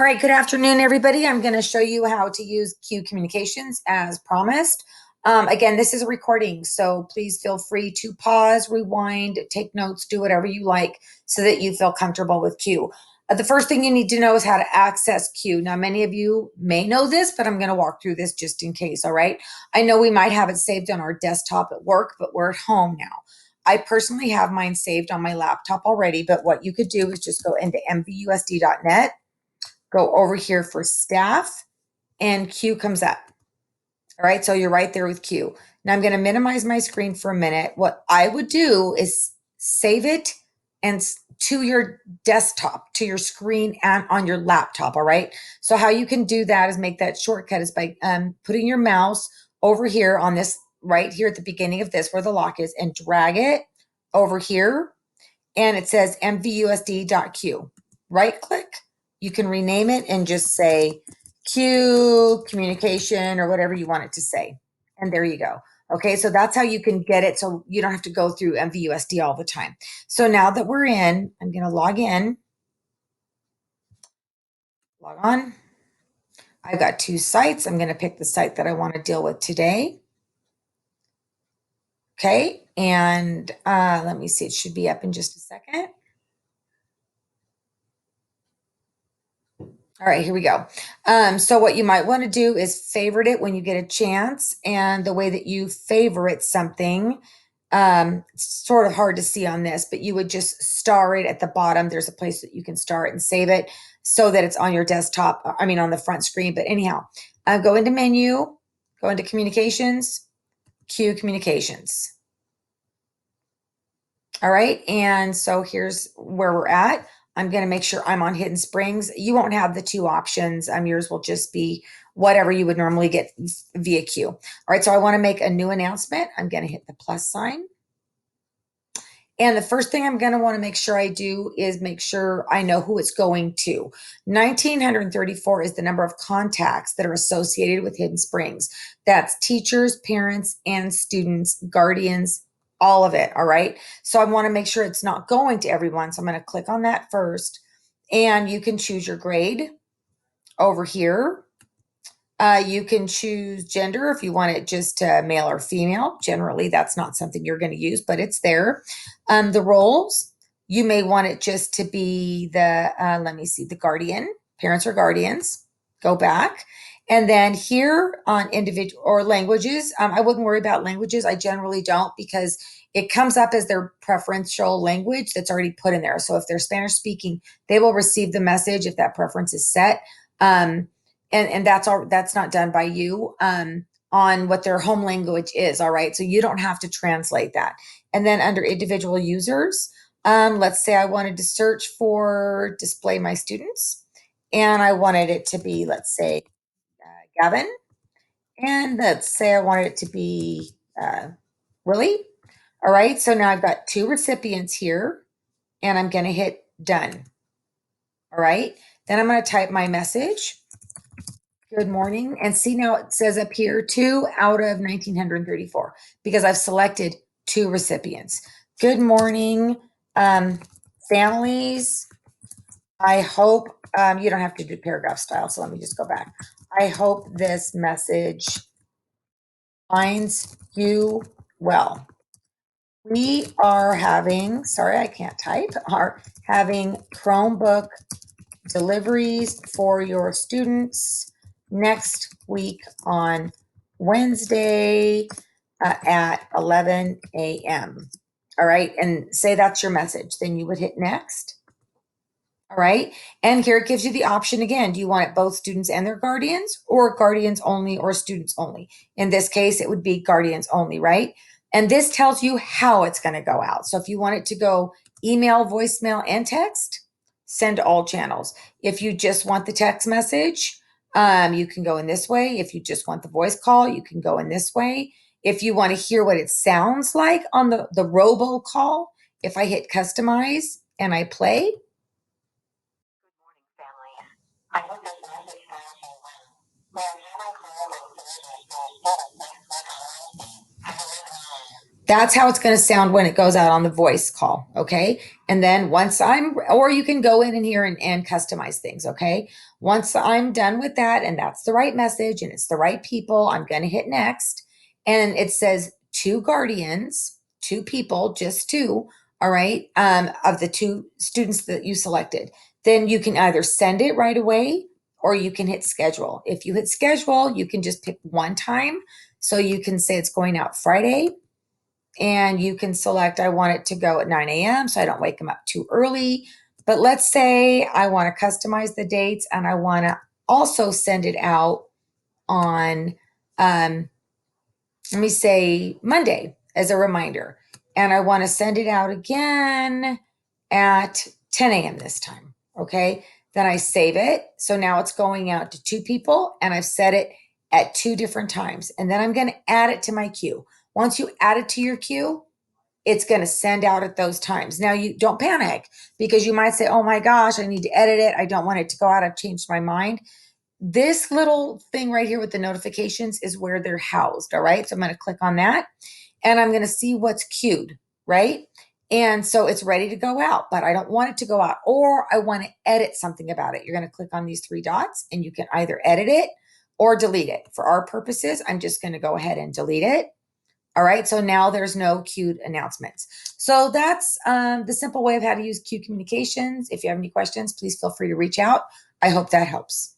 All right, good afternoon, everybody. I'm going to show you how to use Q Communications as promised. Again, this is a recording, so please feel free to pause, rewind, take notes, do whatever you like so that you feel comfortable with Q. The first thing you need to know is how to access Q. Now, many of you may know this, but I'm going to walk through this just in case, all right? I know we might have it saved on our desktop at work, but we're at home now. I personally have mine saved on my laptop already, but what you could do is just go into mvusd.net. Go over here for staff, and Q comes up. All right, so you're right there with Q. Now I'm going to minimize my screen for a minute. What I would do is save it and to your desktop, to your screen, and on your laptop. All right. So how you can do that is make that shortcut is by putting your mouse over here on this right here at the beginning of this where the lock is, and drag it over here, and it says mvusd.q. Right click. You can rename it and just say Q communication or whatever you want it to say. And there you go. Okay, so that's how you can get it so you don't have to go through MVUSD all the time. So now that we're in, I'm going to log in. Log on. I've got two sites. I'm going to pick the site that I want to deal with today. Okay, and let me see. It should be up in just a second. All right, here we go. So what you might want to do is favorite it when you get a chance. And the way that you favorite something, it's sort of hard to see on this, but you would just star it at the bottom. There's a place that you can star it and save it so that it's on your desktop, I mean on the front screen. But anyhow, go into menu, go into communications, Q communications. All right, and so here's where we're at. I'm going to make sure I'm on Hidden Springs. You won't have the two options. Yours will just be whatever you would normally get via Q. All right, so I want to make a new announcement. I'm going to hit the plus sign. And the first thing I'm going to want to make sure I do is make sure I know who it's going to. 1,934 is the number of contacts that are associated with Hidden Springs. That's teachers, parents, and students, guardians, all of it. All right. So I want to make sure it's not going to everyone. So I'm going to click on that first. And you can choose your grade over here. You can choose gender if you want it just male or female. Generally, that's not something you're going to use, but it's there. The roles, you may want it just to be the, let me see, the guardian, parents or guardians. Go back. And then here on individual or languages, I wouldn't worry about languages. I generally don't because it comes up as their preferential language that's already put in there. So if they're Spanish speaking, they will receive the message if that preference is set. And that's all, that's not done by you on what their home language is. All right. So you don't have to translate that. And then under individual users, let's say I wanted to search for display my students, and I wanted it to be, let's say, Gavin. And let's say I wanted it to be Willie. All right. So now I've got two recipients here, and I'm going to hit done. All right. Then I'm going to type my message. Good morning. And see, now it says up here 2 out of 1,934 because I've selected two recipients. Good morning, families. I hope you don't have to do paragraph style. So let me just go back. I hope this message finds you well. We are having, sorry, I can't type, are having Chromebook deliveries for your students next week on Wednesday at 11 a.m. All right, and say that's your message. Then you would hit next. All right, and here it gives you the option again. Do you want it both students and their guardians, or guardians only, or students only? In this case, it would be guardians only, right? And this tells you how it's going to go out. So if you want it to go email, voicemail, and text, send all channels. If you just want the text message, you can go in this way. If you just want the voice call, you can go in this way. If you want to hear what it sounds like on the robocall, if I hit customize and I play, I hope this message finds you well. We're having Chromebook deliveries for students next week on Wednesday at 11 a.m. That's how it's going to sound when it goes out on the voice call. Okay. And then or you can go in and here and customize things. Okay. Once I'm done with that and that's the right message and it's the right people, I'm going to hit next. And it says two guardians, two people, just two. All right. Of the two students that you selected, then you can either send it right away or you can hit schedule. If you hit schedule, you can just pick one time. So you can say it's going out Friday and you can select, I want it to go at 9 a.m. so I don't wake them up too early. But let's say I want to customize the dates and I want to also send it out on, let me say Monday as a reminder. And I want to send it out again at 10 a.m. this time. Okay. Then I save it. So now it's going out to two people and I've set it at two different times. And then I'm going to add it to my queue. Once you add it to your queue, it's going to send out at those times. Now you don't panic because you might say, oh my gosh, I need to edit it. I don't want it to go out. I've changed my mind. This little thing right here with the notifications is where they're housed. All right. So I'm going to click on that and I'm going to see what's queued. Right. And so it's ready to go out, but I don't want it to go out or I want to edit something about it. You're going to click on these three dots and you can either edit it or delete it. For our purposes, I'm just going to go ahead and delete it. All right, so now there's no queued announcements. So that's the simple way of how to use queue communications. If you have any questions, please feel free to reach out. I hope that helps.